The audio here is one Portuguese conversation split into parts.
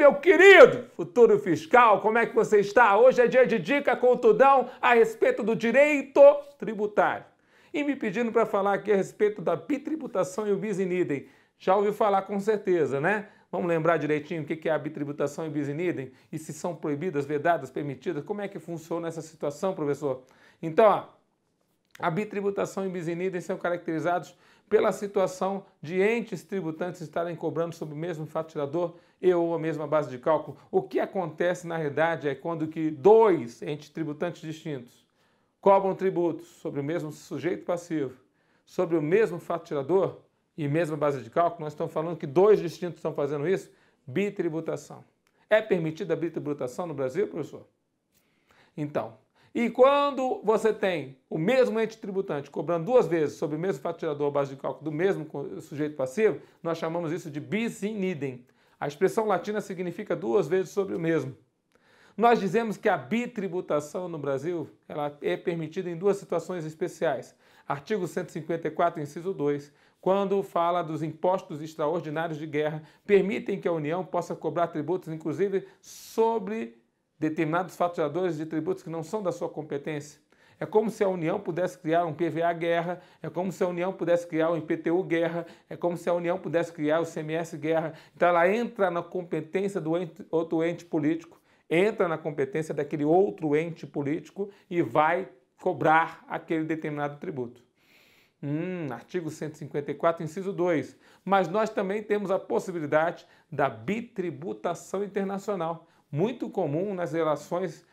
meu querido futuro fiscal, como é que você está? Hoje é dia de dica com o Tudão a respeito do direito tributário. E me pedindo para falar aqui a respeito da bitributação e o bis in idem. Já ouviu falar com certeza, né? Vamos lembrar direitinho o que é a bitributação e o bis in idem? E se são proibidas, vedadas, permitidas? Como é que funciona essa situação, professor? Então, ó, a bitributação e o bis in idem são caracterizados pela situação de entes tributantes estarem cobrando sobre o mesmo fato tirador e ou a mesma base de cálculo. O que acontece, na realidade, é quando que dois entes tributantes distintos cobram tributos sobre o mesmo sujeito passivo, sobre o mesmo fato tirador e mesma base de cálculo. Nós estamos falando que dois distintos estão fazendo isso, bitributação. É permitida a bitributação no Brasil, professor? Então, e quando você tem o mesmo ente tributante cobrando duas vezes sobre o mesmo fato tirador ou base de cálculo do mesmo sujeito passivo, nós chamamos isso de bis in idem. A expressão latina significa duas vezes sobre o mesmo. Nós dizemos que a bitributação no Brasil ela é permitida em duas situações especiais. Artigo 154, inciso 2, quando fala dos impostos extraordinários de guerra, permitem que a União possa cobrar tributos, inclusive sobre determinados fatos tiradores de tributos que não são da sua competência. É como se a União pudesse criar um PVA guerra, é como se a União pudesse criar um IPTU guerra, é como se a União pudesse criar o CMS guerra. Então ela entra na competência do outro ente político, entra na competência daquele outro ente político e vai cobrar aquele determinado tributo. Artigo 154, inciso 2. Mas nós também temos a possibilidade da bitributação internacional, muito comum nas relações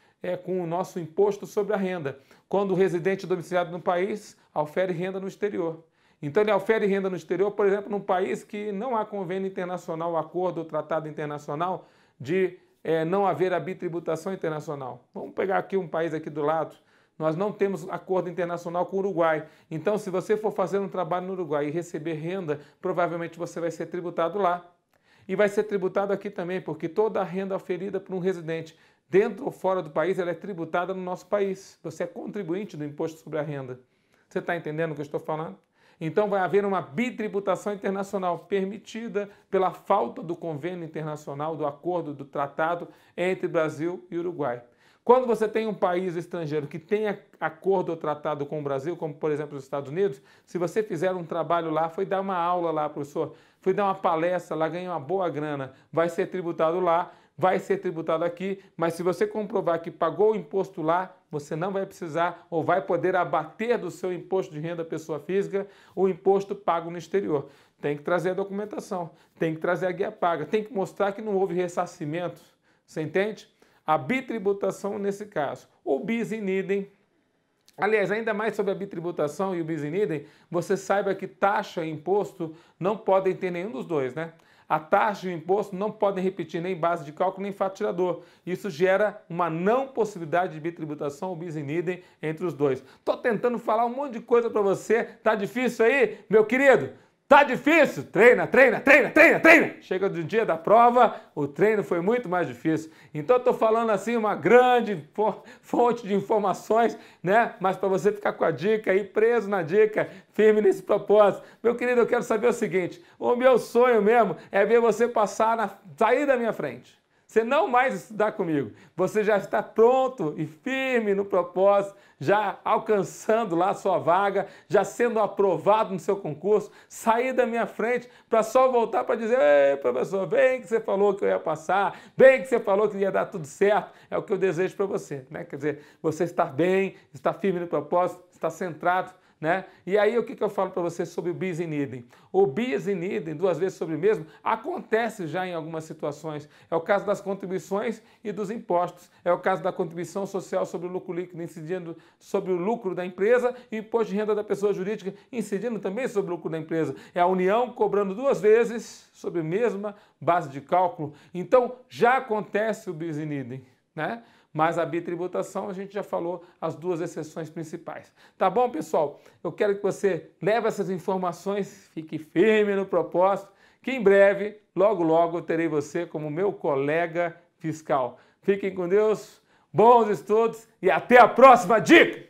com o nosso imposto sobre a renda, quando o residente domiciliado no país aufere renda no exterior. Então ele aufere renda no exterior, por exemplo, num país que não há convênio internacional, acordo ou tratado internacional de não haver a bitributação internacional. Vamos pegar aqui um país aqui do lado. Nós não temos acordo internacional com o Uruguai. Então, se você for fazer um trabalho no Uruguai e receber renda, provavelmente você vai ser tributado lá. E vai ser tributado aqui também, porque toda a renda oferida por um residente dentro ou fora do país, ela é tributada no nosso país. Você é contribuinte do imposto sobre a renda. Você está entendendo o que eu estou falando? Então vai haver uma bitributação internacional permitida pela falta do convênio internacional, do acordo, do tratado entre Brasil e Uruguai. Quando você tem um país estrangeiro que tem acordo ou tratado com o Brasil, como por exemplo os Estados Unidos, se você fizer um trabalho lá, foi dar uma aula lá, professor, foi dar uma palestra lá, ganhar uma boa grana, vai ser tributado lá, vai ser tributado aqui, mas se você comprovar que pagou o imposto lá, você não vai precisar ou vai poder abater do seu imposto de renda pessoa física o imposto pago no exterior. Tem que trazer a documentação, tem que trazer a guia paga, tem que mostrar que não houve ressarcimento, você entende? A bitributação nesse caso. O bis in idem, aliás, ainda mais sobre a bitributação e o bis in idem, você saiba que taxa e imposto não podem ter nenhum dos dois, né? A taxa e o imposto não podem repetir nem base de cálculo nem fato tirador. Isso gera uma não possibilidade de bitributação ou bis in idem entre os dois. Estou tentando falar um monte de coisa para você. Tá difícil aí, meu querido? Tá difícil? Treina, treina, treina, treina, treina! Chega do dia da prova, o treino foi muito mais difícil. Então eu estou falando assim uma grande fonte de informações, né? Mas para você ficar com a dica aí, preso na dica, firme nesse propósito. Meu querido, eu quero saber o seguinte, o meu sonho mesmo é ver você sair da minha frente. Você não mais estudar comigo, você já está pronto e firme no propósito, já alcançando lá a sua vaga, já sendo aprovado no seu concurso, sair da minha frente para só voltar para dizer: ei, professor, bem que você falou que eu ia passar, bem que você falou que ia dar tudo certo, é o que eu desejo para você, né? Quer dizer, você está bem, está firme no propósito, está centrado, né? E aí o que eu falo para você sobre o bis in idem? O bis in idem, duas vezes sobre o mesmo, acontece já em algumas situações. É o caso das contribuições e dos impostos. É o caso da contribuição social sobre o lucro líquido, incidindo sobre o lucro da empresa, e o imposto de renda da pessoa jurídica, incidindo também sobre o lucro da empresa. É a União cobrando duas vezes sobre a mesma base de cálculo. Então já acontece o bis in idem, né? Mas a bitributação, a gente já falou as duas exceções principais. Tá bom, pessoal? Eu quero que você leve essas informações, fique firme no propósito, que em breve, logo, logo, eu terei você como meu colega fiscal. Fiquem com Deus, bons estudos e até a próxima dica!